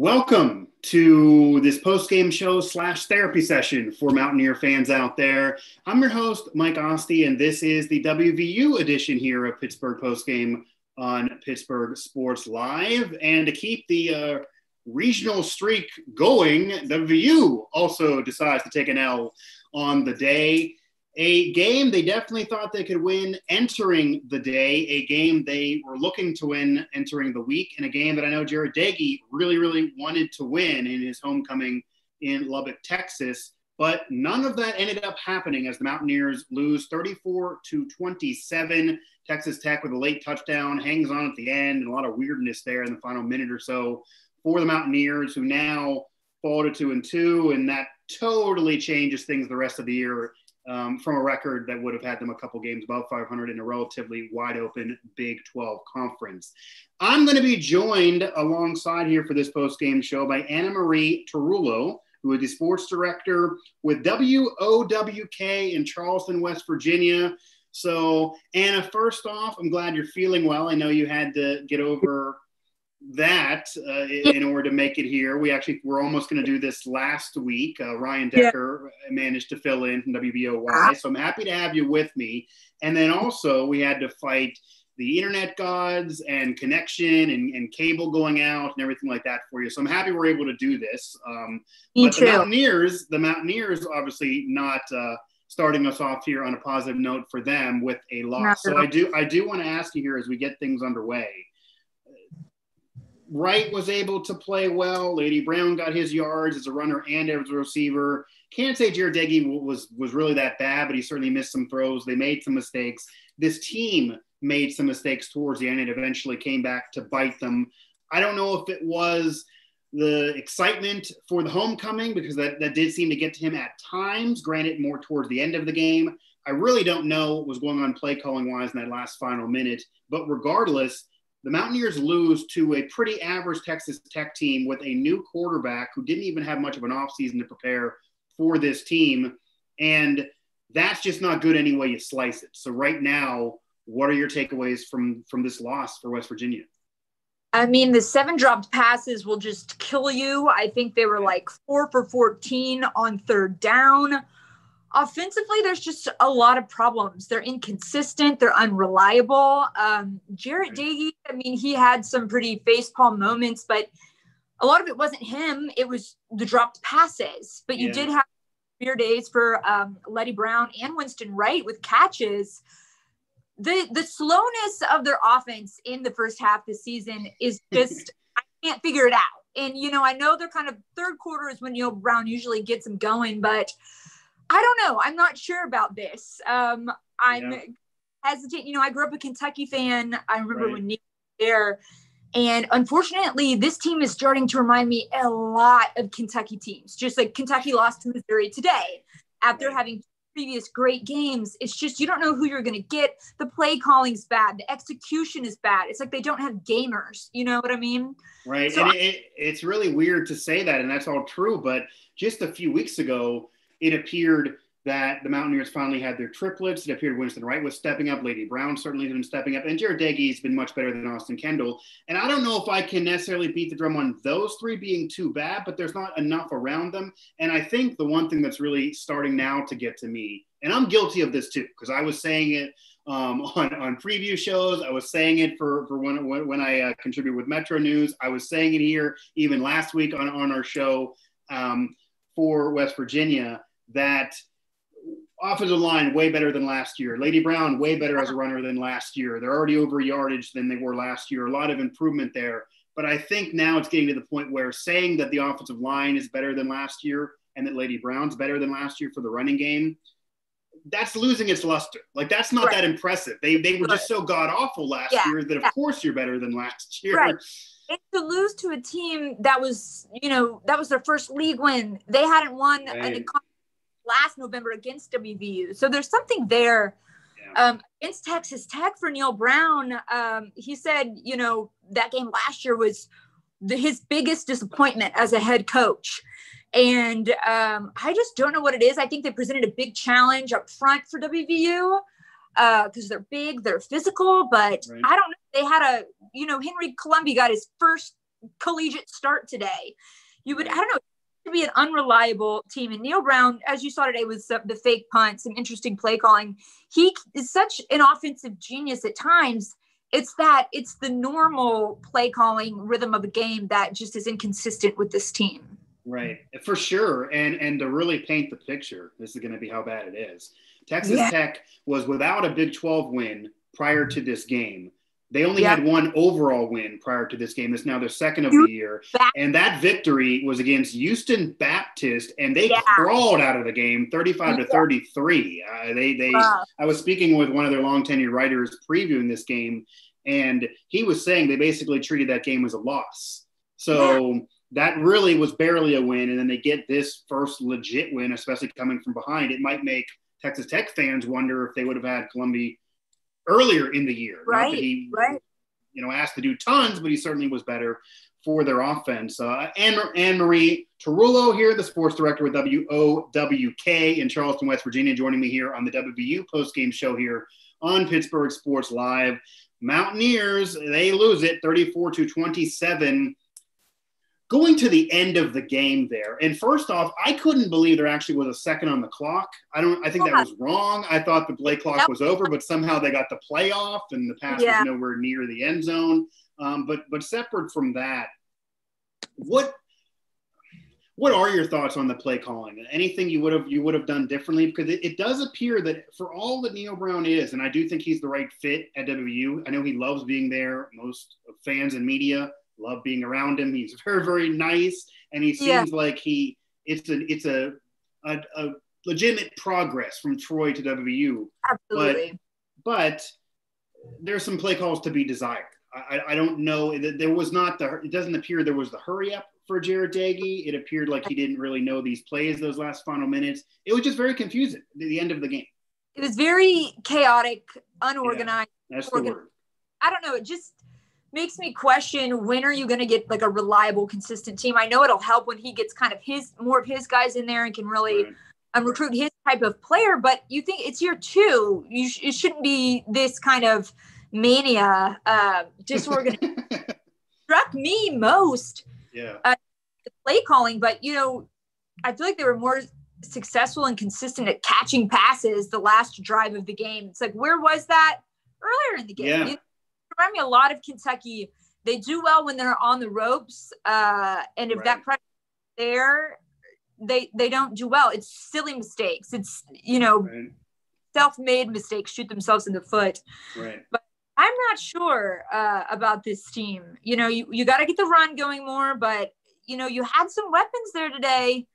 Welcome to this post-game show / therapy session for Mountaineer fans out there. I'm your host, Mike Asti, and this is the WVU edition here of Pittsburgh Postgame on Pittsburgh Sports Live. And to keep the regional streak going, WVU also decides to take an L on the day. A game they definitely thought they could win entering the day, a game they were looking to win entering the week, and a game that I know Jarret Doege really wanted to win in his homecoming in Lubbock, Texas. But none of that ended up happening as the Mountaineers lose 34-27. Texas Tech with a late touchdown hangs on at the end, and a lot of weirdness there in the final minute or so for the Mountaineers, who now fall to 2-2, and that totally changes things the rest of the year. From a record that would have had them a couple games above 500 in a relatively wide open Big 12 conference. I'm going to be joined alongside here for this post-game show by Anna Marie Tarullo, who is the sports director with WOWK in Charleston, West Virginia. So, Anna, first off, I'm glad you're feeling well. I know you had to get over that in order to make it here. We're almost going to do this last week. Ryan Decker managed to fill in from WVOY, so I'm happy to have you with me. And then also we had to fight the internet gods and connection and cable going out and everything like that for you. So I'm happy we're able to do this. But the Mountaineers obviously not starting us off here on a positive note for them with a loss. So I do want to ask you here as we get things underway. Wright was able to play well. Lady Brown got his yards as a runner and as a receiver. Can't say Jarret Doege was really that bad, but he certainly missed some throws. They made some mistakes. This team made some mistakes towards the end and eventually came back to bite them. I don't know if it was the excitement for the homecoming, because that did seem to get to him at times, granted more towards the end of the game. I really don't know what was going on play calling wise in that last final minute, but regardless, the Mountaineers lose to a pretty average Texas Tech team with a new quarterback who didn't even have much of an offseason to prepare for this team. And that's just not good any way you slice it. So right now, what are your takeaways from this loss for West Virginia? I mean, the 7 dropped passes will just kill you. I think they were like 4 for 14 on third down. Offensively, there's just a lot of problems. They're inconsistent. They're unreliable. Jarret Doege, I mean, he had some pretty facepalm moments, but a lot of it wasn't him. It was the dropped passes. But you did have severe days for Lady Brown and Winston Wright with catches. The slowness of their offense in the first half this season is just, I can't figure it out. And, I know they're kind of third quarter is when Neal Brown usually gets them going, but I don't know. I'm not sure about this. I'm hesitant. I grew up a Kentucky fan. I remember when Neal was there. And unfortunately, this team is starting to remind me a lot of Kentucky teams. Just like Kentucky lost to Missouri today after having previous great games. It's just you don't know who you're going to get. The play calling's bad. The execution is bad. It's like they don't have gamers. You know what I mean? Right. So and it's really weird to say that, and that's all true. But just a few weeks ago, it appeared that the Mountaineers finally had their triplets. It appeared Winston Wright was stepping up. Lady Brown certainly has been stepping up. And Jarret Doege has been much better than Austin Kendall. And I don't know if I can necessarily beat the drum on those 3 being too bad, but there's not enough around them. And I think the one thing that's really starting now to get to me, and I'm guilty of this too, because I was saying it on preview shows. I was saying it for when I contribute with Metro News. I was saying it here even last week on our show for West Virginia, that offensive line way better than last year. Lady Brown way better as a runner than last year. They're already over yardage than they were last year. A lot of improvement there. But I think now it's getting to the point where saying that the offensive line is better than last year and that Lady Brown's better than last year for the running game, that's losing its luster. Like, that's not that impressive. They were just so god-awful last year that, of course, you're better than last year. Right. And to lose to a team that was, that was their first league win. They hadn't won last November against WVU. So there's something there against Texas Tech for Neal Brown. He said, that game last year was his biggest disappointment as a head coach. And I just don't know what it is. I think they presented a big challenge up front for WVU. because they're big, they're physical, but right. I don't know. They had Henry Colombi got his first collegiate start today. You would, I don't know, to be an unreliable team. And Neal Brown, as you saw today with the fake punt, some interesting play calling. He is such an offensive genius at times. It's the normal play calling rhythm of the game that just is inconsistent with this team. Right, for sure. And to really paint the picture, this is going to be how bad it is. Texas Tech was without a Big 12 win prior to this game. They only had one overall win prior to this game. It's now their second of the year. And that victory was against Houston Baptist, and they crawled out of the game 35-33. I was speaking with one of their long tenured writers previewing this game, and he was saying they basically treated that game as a loss. So that really was barely a win. And then they get this first legit win, especially coming from behind. It might make Texas Tech fans wonder if they would have had Columbia earlier in the year. Not that he, asked to do tons, but he certainly was better for their offense. Anne-Marie Tarullo here, the sports director with WOWK in Charleston, West Virginia, joining me here on the WVU postgame show here on Pittsburgh Sports Live. Mountaineers, they lose it 34-27. Going to the end of the game there, and first off, I couldn't believe there actually was a second on the clock. I think that was wrong. I thought the play clock was over, but somehow they got the play off, and the pass was nowhere near the end zone. But separate from that, what are your thoughts on the play calling? Anything you would have done differently? Because it does appear that for all that Neal Brown is, and I do think he's the right fit at WVU. I know he loves being there. Most fans and media love being around him. He's very, very nice, and he seems like it's a legitimate progress from Troy to WVU. Absolutely. But there's some play calls to be desired. I don't know. There was not it doesn't appear there was the hurry up for Jarret Doege. It appeared like he didn't really know these plays those last final minutes. It was just very confusing at the end of the game. It was very chaotic, unorganized. Yeah, that's the word. I don't know. It just makes me question, when are you going to get like a reliable, consistent team? I know it'll help when he gets kind of more of his guys in there and can really recruit his type of player. But you think it's year two. It shouldn't be this kind of mania, disorganized. Struck me most the play calling. But, I feel like they were more successful and consistent at catching passes the last drive of the game. It's like, where was that earlier in the game? Remind me a lot of Kentucky. They do well when they're on the ropes, and if that pressure is there, they don't do well. It's silly mistakes. It's self-made mistakes, shoot themselves in the foot. Right. But I'm not sure about this team. You got to get the run going more, but you had some weapons there today.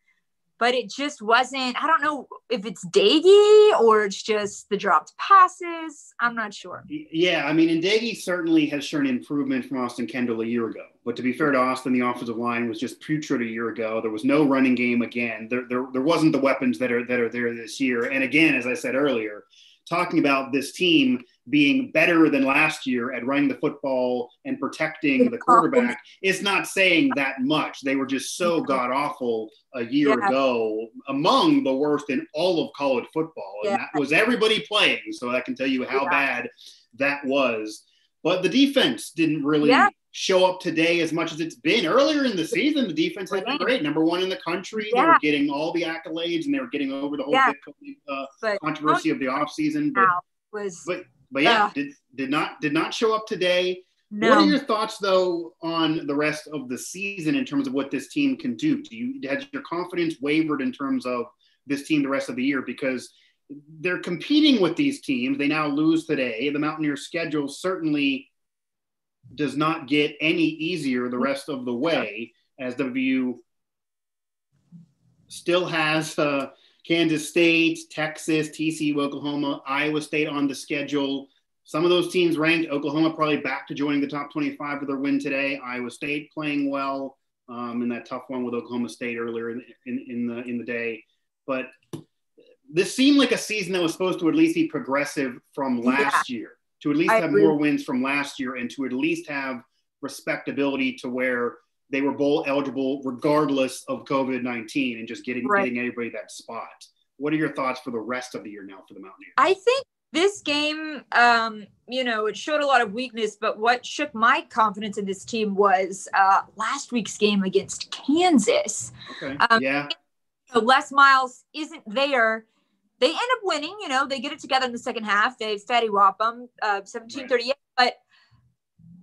But it just wasn't, I don't know if it's Doege or it's just the dropped passes. I'm not sure. Yeah, and Doege certainly has shown improvement from Austin Kendall a year ago. But to be fair to Austin, the offensive line was just putrid a year ago. There was no running game again. There wasn't the weapons that are there this year. And again, as I said earlier, talking about this team being better than last year at running the football and protecting the quarterback, it's not saying that much. They were just so god-awful a year ago, among the worst in all of college football. And that was everybody playing, so I can tell you how bad that was. But the defense didn't really show up today as much as it's been. Earlier in the season, the defense had been great. Number one in the country. They were getting all the accolades, and they were getting over the whole controversy of the offseason. Did not show up today. No. What are your thoughts, though, on the rest of the season in terms of what this team can do? Has your confidence wavered in terms of this team the rest of the year? Because they're competing with these teams. They now lose today. The Mountaineers' schedule certainly does not get any easier the rest of the way, as WVU still has Kansas State, Texas, TCU, Oklahoma, Iowa State on the schedule. Some of those teams ranked. Oklahoma probably back to joining the top 25 with their win today. Iowa State playing well in that tough one with Oklahoma State earlier in the day. But this seemed like a season that was supposed to at least be progressive from last year, to at least have more wins from last year, and to at least have respectability to where they were bowl eligible regardless of COVID-19 and just getting everybody that spot. What are your thoughts for the rest of the year now for the Mountaineers? I think This game, it showed a lot of weakness, but what shook my confidence in this team was last week's game against Kansas. Okay. Yeah. Les Miles isn't there. They end up winning, they get it together in the second half. They fatty whop them 17-38. Right. But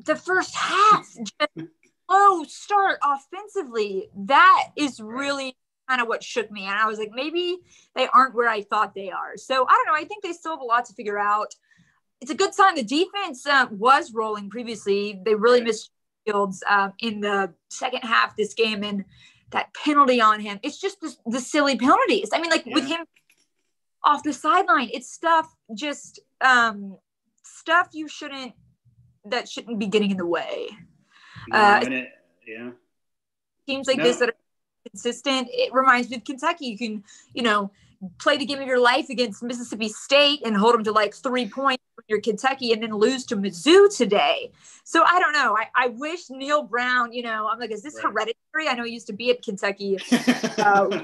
the first half, just slow start offensively, that is really kind of what shook me. And I was like, maybe they aren't where I thought they are. So I don't know. I think they still have a lot to figure out. It's a good sign. The defense was rolling previously. They really missed Fields in the second half this game. And that penalty on him, it's just the silly penalties. I mean, with him off the sideline, it's stuff that shouldn't be getting in the way. Teams like this that are consistent. It reminds me of Kentucky. You can, play the game of your life against Mississippi State and hold them to 3 points when you're Kentucky and then lose to Mizzou today. So I don't know. I wish Neal Brown, I'm like, is this hereditary? I know he used to be at Kentucky.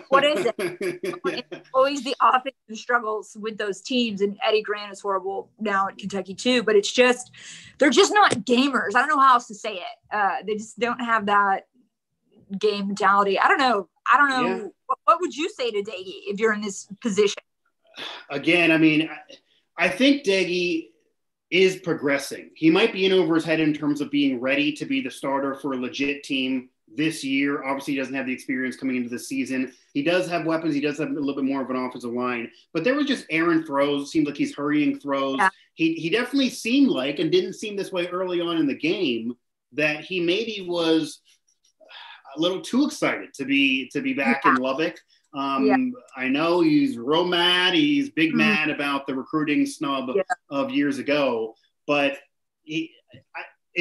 What is it? It's always the offensive struggles with those teams, and Eddie Grant is horrible now at Kentucky too, but they're just not gamers. I don't know how else to say it. They just don't have that game mentality. I don't know. Yeah. What would you say to Doege if you're in this position? Again, I mean, I think Doege is progressing. He might be in over his head in terms of being ready to be the starter for a legit team this year. Obviously, he doesn't have the experience coming into the season. He does have weapons. He does have a little bit more of an offensive line. But there was just errant throws. It seemed like he's hurrying throws. Yeah. He definitely seemed like, and didn't seem this way early on in the game, that he maybe was a little too excited to be back in Lubbock. I know he's real mad. He's big mad about the recruiting snub of years ago, but it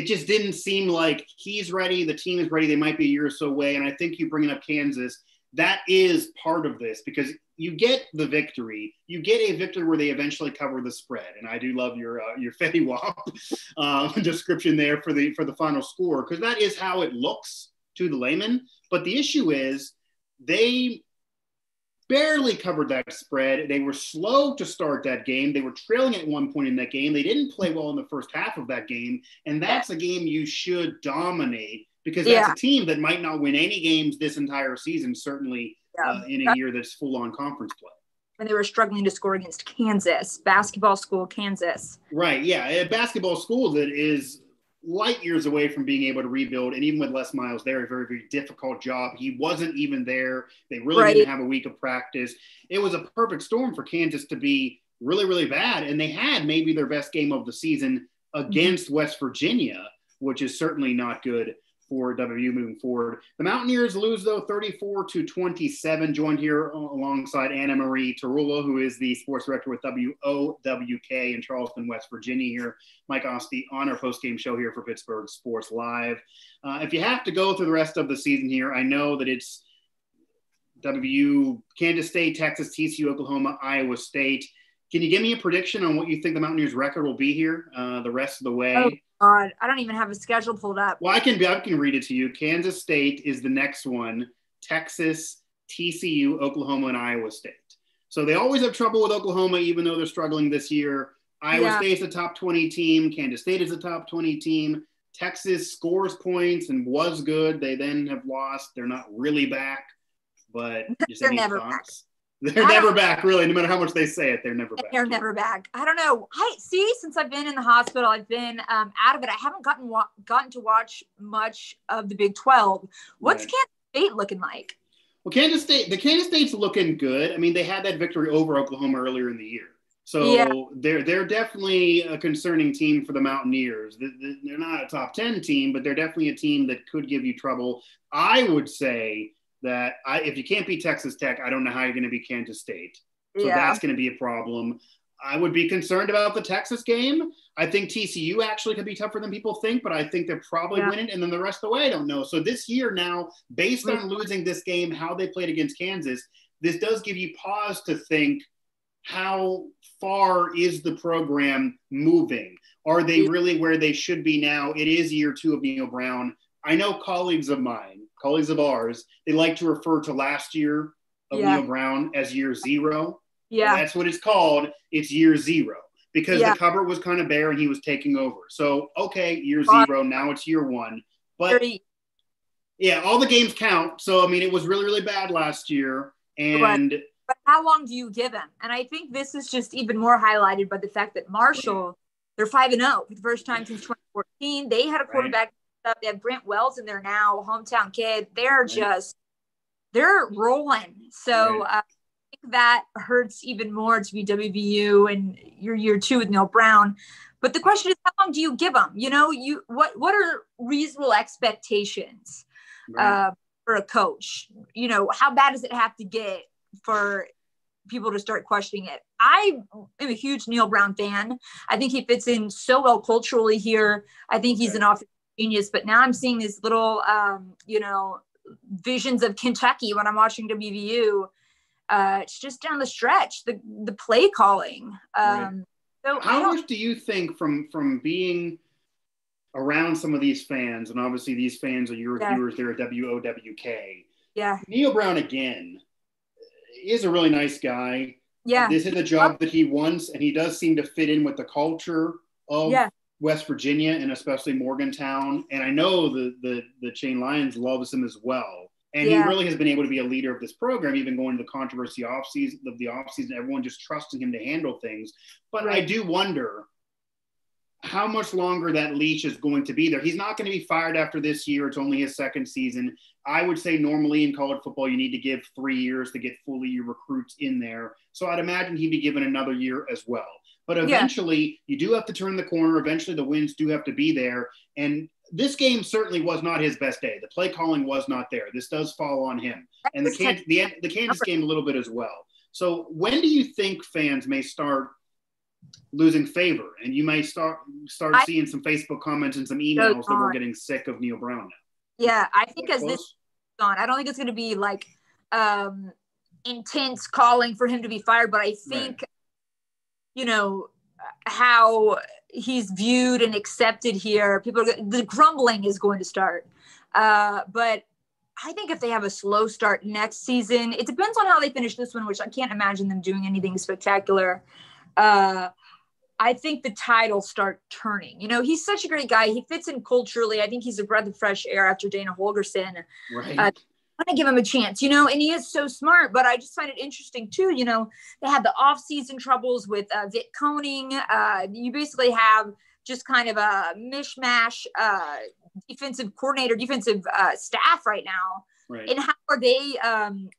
just didn't seem like he's ready. The team is ready. They might be a year or so away. And I think you bringing up Kansas, that is part of this, because you get the victory. You get a victory where they eventually cover the spread. And I do love your Fetty Wap description there for the final score, because that is how it looks to the layman. But the issue is they barely covered that spread. They were slow to start that game. They were trailing at one point in that game. They didn't play well in the first half of that game. And that's a game you should dominate, because that's a team that might not win any games this entire season, certainly in a year that's full-on conference play. And they were struggling to score against Kansas, basketball school Kansas. Right, yeah. A basketball school that is light years away from being able to rebuild. And even with Les Miles there, a very, very difficult job. He wasn't even there. They really didn't have a week of practice. It was a perfect storm for Kansas to be really, really bad. And they had maybe their best game of the season against West Virginia, which is certainly not good for WVU moving forward. The Mountaineers lose, though, 34-27, joined here alongside Anna Marie Tarullo, who is the sports director with WOWK in Charleston, West Virginia here. Mike Asti on our post-game show here for Pittsburgh Sports Live. If you have to go through the rest of the season here, I know that it's WVU, Kansas State, Texas, TCU, Oklahoma, Iowa State. Can you give me a prediction on what you think the Mountaineers' record will be here the rest of the way? Oh, God. I don't even have a schedule pulled up. Well, I can read it to you. Kansas State is the next one. Texas, TCU, Oklahoma, and Iowa State. So they always have trouble with Oklahoma, even though they're struggling this year. Iowa State's a top 20 team. Kansas State is a top 20 team. Texas scores points and was good. They then have lost. They're not really back, but just they're never back. They're never back, really. No matter how much they say it, they're never back. They're never back. I don't know. Since I've been in the hospital, I've been out of it. I haven't gotten to watch much of the Big 12. What's Kansas State looking like? Well, Kansas State's looking good. I mean, they had that victory over Oklahoma earlier in the year. So they're definitely a concerning team for the Mountaineers. They're not a top 10 team, but they're definitely a team that could give you trouble. I would say that if you can't beat Texas Tech, I don't know how you're going to beat Kansas State. So that's going to be a problem. I would be concerned about the Texas game. I think TCU actually could be tougher than people think, but I think they're probably winning. And then the rest of the way, I don't know. So this year now, based on losing this game, how they played against Kansas, this does give you pause to think, how far is the program moving? Are they really where they should be now? It is year 2 of Neal Brown. I know colleagues of ours, they like to refer to last year of Neal Brown as year 0. Yeah. That's what it's called. It's year 0, because the cupboard was kind of bare and he was taking over. So, okay, year 0, now it's year 1. But yeah, all the games count. So, I mean, it was really, really bad last year. And but how long do you give him? And I think this is just even more highlighted by the fact that Marshall, they're 5-0 for the first time since 2014. They had a quarterback. They have Brent Wells in there now, hometown kid. They're they're rolling. So I think that hurts even more to be WVU and your year 2 with Neal Brown. But the question is, how long do you give them? You know, what are reasonable expectations for a coach? You know, how bad does it have to get for people to start questioning it? I am a huge Neal Brown fan. I think he fits in so well culturally here. I think he's an offensive genius. But now I'm seeing these little, visions of Kentucky when I'm watching WVU. It's just down the stretch, the play calling. So how much do you think from being around some of these fans, and obviously these fans are your viewers there at WOWK. Yeah. Neal Brown, again, is a really nice guy. Yeah. This is a job that he wants, and he does seem to fit in with the culture of West Virginia and especially Morgantown. And I know the Chain Lions loves him as well. And he really has been able to be a leader of this program, even going to the controversy of the offseason, everyone just trusting him to handle things. But I do wonder how much longer that leash is going to be there. He's not going to be fired after this year. It's only his second season. I would say normally in college football, you need to give 3 years to get fully your recruits in there. So I'd imagine he'd be given another year as well. But eventually, you do have to turn the corner. Eventually, the wins do have to be there. And this game certainly was not his best day. The play calling was not there. This does fall on him. And the Kansas game a little bit as well. So when do you think fans may start losing favor? And you may start seeing some Facebook comments and some emails that we're getting sick of Neal Brown now. Yeah, I think as this goes on, I don't think it's going to be like intense calling for him to be fired. But I think how he's viewed and accepted here, the grumbling is going to start. But I think if they have a slow start next season, it depends on how they finish this one, which I can't imagine them doing anything spectacular. I think the tide will start turning. You know, he's such a great guy. He fits in culturally. I think he's a breath of fresh air after Dana Holgerson. Right. I'm going to give him a chance, and he is so smart, but I just find it interesting too. They had the off-season troubles with Vic Koenig. You basically have just kind of a mishmash defensive coordinator, defensive staff right now. Right. And how are they,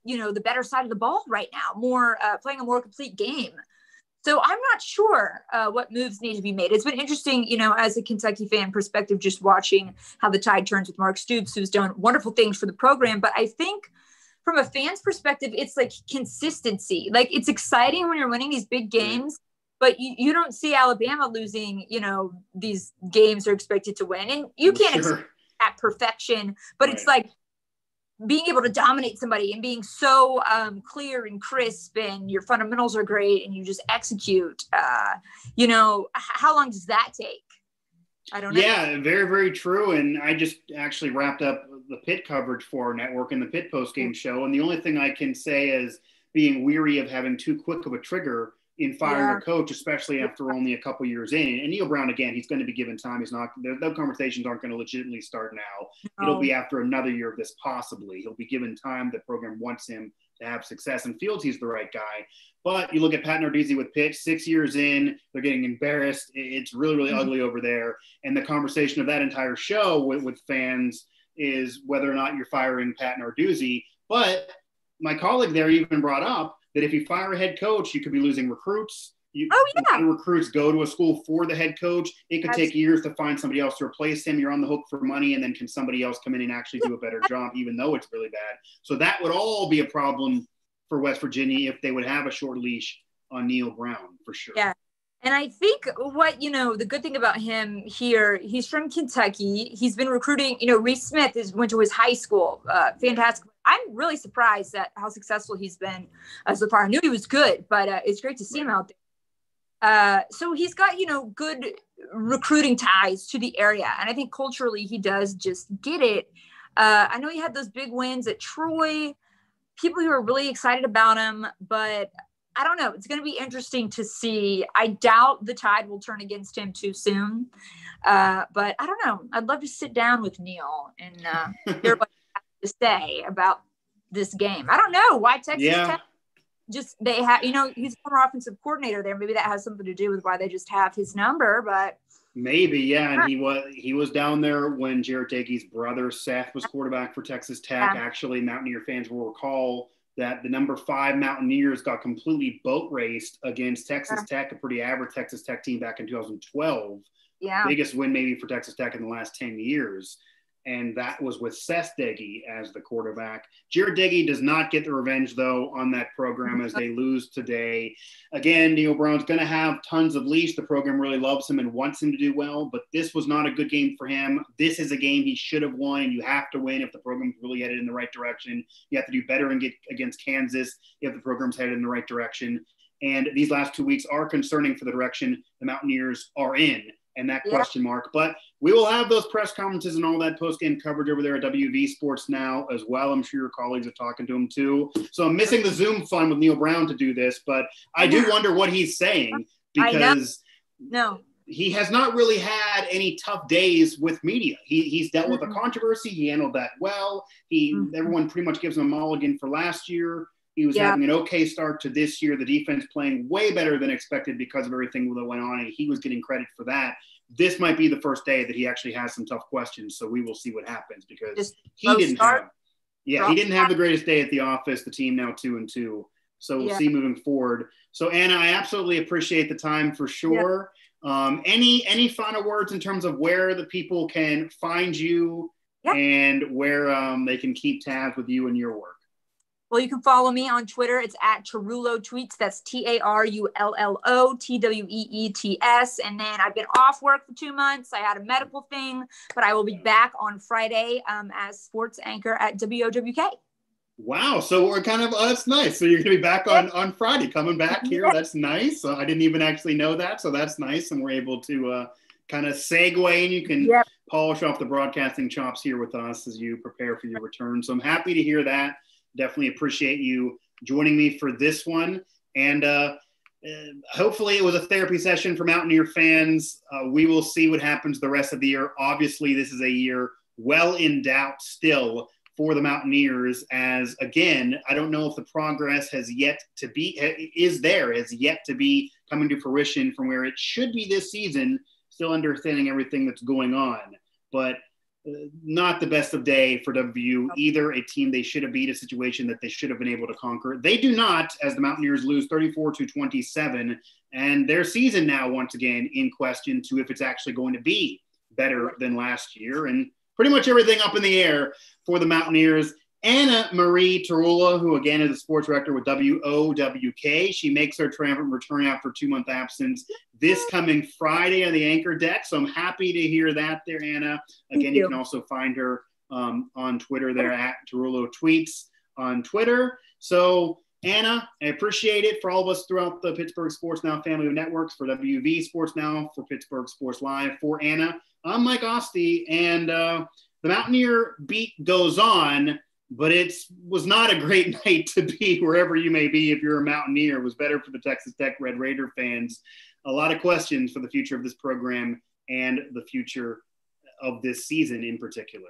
the better side of the ball right now, more playing a more complete game. So I'm not sure what moves need to be made. It's been interesting, as a Kentucky fan perspective, just watching how the tide turns with Mark Stoops, who's done wonderful things for the program. But I think from a fan's perspective, it's like consistency. Like, it's exciting when you're winning these big games, but you don't see Alabama losing, these games they're expected to win. And you can't expect that perfection, but it's like being able to dominate somebody and being so clear and crisp, and your fundamentals are great and you just execute. How long does that take? I don't know. Yeah, very, very true. And I just actually wrapped up the Pitt coverage for our network and the Pitt postgame show. And the only thing I can say is being weary of having too quick of a trigger in firing a coach, especially after only a couple years in. And Neal Brown, again, he's going to be given time. He's not, the conversations aren't going to legitimately start now. No. It'll be after another year of this, possibly. He'll be given time. The program wants him to have success and feels he's the right guy. But you look at Pat Narduzzi with Pitt, 6 years in, they're getting embarrassed. It's really, really ugly over there. And the conversation of that entire show with fans is whether or not you're firing Pat Narduzzi. But my colleague there even brought up that if you fire a head coach, you could be losing recruits. Recruits go to a school for the head coach. It could take years to find somebody else to replace him. You're on the hook for money, and then can somebody else come in and actually do a better job, even though it's really bad? So that would all be a problem for West Virginia if they would have a short leash on Neal Brown, for sure. Yeah. And I think the good thing about him here, he's from Kentucky. He's been recruiting, Reese Smith went to his high school. Fantastic. I'm really surprised at how successful he's been so far. I knew he was good, but it's great to see him out there. So he's got, good recruiting ties to the area. And I think culturally he does just get it. I know he had those big wins at Troy. People who are really excited about him, but I don't know. It's going to be interesting to see. I doubt the tide will turn against him too soon. But I don't know. I'd love to sit down with Neal and hear what he has to say about this game. I don't know why Texas Tech they have, he's a former offensive coordinator there. Maybe that has something to do with why they just have his number, but maybe, yeah. And he was down there when Jarret Doege's brother Seth was quarterback for Texas Tech. Yeah. Actually, Mountaineer fans will recall that the number 5 Mountaineers got completely boat raced against Texas Tech, a pretty average Texas Tech team back in 2012. Yeah. Biggest win maybe for Texas Tech in the last 10 years. And that was with Seth Doege as the quarterback. Jarret Doege does not get the revenge, though, on that program as they lose today. Again, Neal Brown's going to have tons of leash. The program really loves him and wants him to do well, but this was not a good game for him. This is a game he should have won, and you have to win if the program's really headed in the right direction. You have to do better and get against Kansas if the program's headed in the right direction. And these last 2 weeks are concerning for the direction the Mountaineers are in. And that question mark. But we will have those press conferences and all that post-game coverage over there at WV Sports Now as well. I'm sure your colleagues are talking to him too. So I'm missing the Zoom fun with Neal Brown to do this, but I do wonder what he's saying because he has not really had any tough days with media. He's dealt with a controversy. He handled that well. Everyone pretty much gives him a mulligan for last year. He was having an okay start to this year. The defense playing way better than expected because of everything that went on, and he was getting credit for that. This might be the first day that he actually has some tough questions, so we will see what happens because he didn't have the greatest day at the office. The team now 2-2, so we'll see moving forward. So Anna, I absolutely appreciate the time for sure. Any final words in terms of where the people can find you and where they can keep tabs with you and your work? Well, you can follow me on Twitter. It's at Tarullo Tweets. That's TARULLO TWEETS. And then I've been off work for 2 months. I had a medical thing, but I will be back on Friday as sports anchor at WOWK. Wow. So we're kind of, that's nice. So you're going to be back on Friday, coming back here. That's nice. I didn't even actually know that. So that's nice. And we're able to kind of segue, and you can polish off the broadcasting chops here with us as you prepare for your return. So I'm happy to hear that. Definitely appreciate you joining me for this one. And hopefully it was a therapy session for Mountaineer fans. We will see what happens the rest of the year. Obviously, this is a year well in doubt still for the Mountaineers as, again, I don't know if the progress has yet to be coming to fruition from where it should be this season, still understanding everything that's going on. But not the best of day for WVU, either a team they should have beat, a situation that they should have been able to conquer. They do not, as the Mountaineers lose 34-27, and their season now once again in question to if it's actually going to be better than last year, and pretty much everything up in the air for the Mountaineers. Anna Marie Tarullo, who again is a sports director with WOWK. She makes her triumphant return after a 2-month absence this coming Friday on the anchor deck. So I'm happy to hear that there, Anna. Again, you can also find her on Twitter there at Tarullo Tweets on Twitter. So Anna, I appreciate it for all of us throughout the Pittsburgh Sports Now family of networks, for WV Sports Now, for Pittsburgh Sports Live. For Anna, I'm Mike Asti, and the Mountaineer beat goes on. But it was not a great night to be wherever you may be if you're a Mountaineer. It was better for the Texas Tech Red Raider fans. A lot of questions for the future of this program and the future of this season in particular.